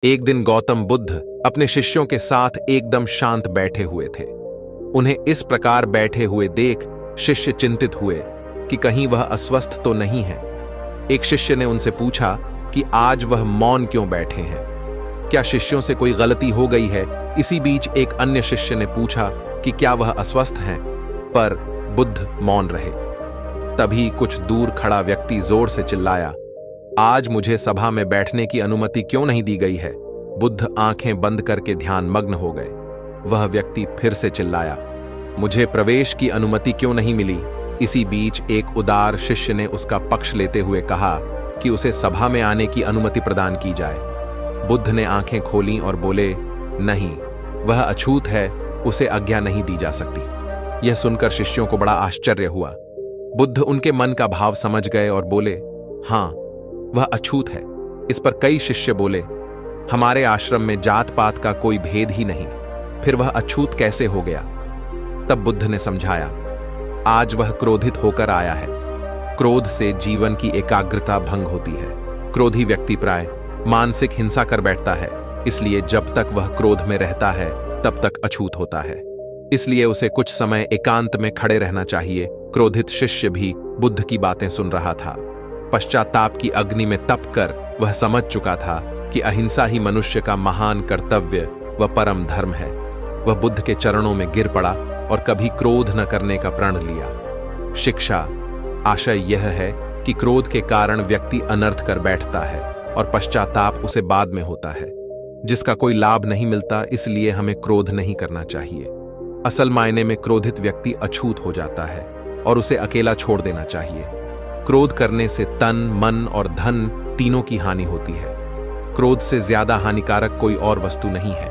एक दिन गौतम बुद्ध अपने शिष्यों के साथ एकदम शांत बैठे हुए थे। उन्हें इस प्रकार बैठे हुए देख शिष्य चिंतित हुए कि कहीं वह अस्वस्थ तो नहीं है। एक शिष्य ने उनसे पूछा कि आज वह मौन क्यों बैठे हैं, क्या शिष्यों से कोई गलती हो गई है। इसी बीच एक अन्य शिष्य ने पूछा कि क्या वह अस्वस्थ हैं, पर बुद्ध मौन रहे। तभी कुछ दूर खड़ा व्यक्ति जोर से चिल्लाया, आज मुझे सभा में बैठने की अनुमति क्यों नहीं दी गई है। बुद्ध आंखें बंद करके ध्यान मग्न हो गए। वह व्यक्ति फिर से चिल्लाया, मुझे प्रवेश की अनुमति क्यों नहीं मिली। इसी बीच एक उदार शिष्य ने उसका पक्ष लेते हुए कहा कि उसे सभा में आने की अनुमति प्रदान की जाए। बुद्ध ने आंखें खोलीं और बोले, नहीं, वह अछूत है, उसे आज्ञा नहीं दी जा सकती। यह सुनकर शिष्यों को बड़ा आश्चर्य हुआ। बुद्ध उनके मन का भाव समझ गए और बोले, हाँ, वह अछूत है। इस पर कई शिष्य बोले, हमारे आश्रम में जात पात का कोई भेद ही नहीं, फिर वह अछूत कैसे हो गया। तब बुद्ध ने समझाया, आज वह क्रोधित होकर आया है। क्रोध से जीवन की एकाग्रता भंग होती है। क्रोधी व्यक्ति प्राय मानसिक हिंसा कर बैठता है, इसलिए जब तक वह क्रोध में रहता है तब तक अछूत होता है। इसलिए उसे कुछ समय एकांत में खड़े रहना चाहिए। क्रोधित शिष्य भी बुद्ध की बातें सुन रहा था। पश्चाताप की अग्नि में तप कर वह समझ चुका था कि अहिंसा ही मनुष्य का महान कर्तव्य व परम धर्म है। वह बुद्ध के चरणों में गिर पड़ा और कभी क्रोध न करने का प्रण लिया। शिक्षा आशय यह है कि क्रोध के कारण व्यक्ति अनर्थ कर बैठता है और पश्चाताप उसे बाद में होता है, जिसका कोई लाभ नहीं मिलता। इसलिए हमें क्रोध नहीं करना चाहिए। असल मायने में क्रोधित व्यक्ति अछूत हो जाता है और उसे अकेला छोड़ देना चाहिए। क्रोध करने से तन, मन और धन तीनों की हानि होती है। क्रोध से ज्यादा हानिकारक कोई और वस्तु नहीं है।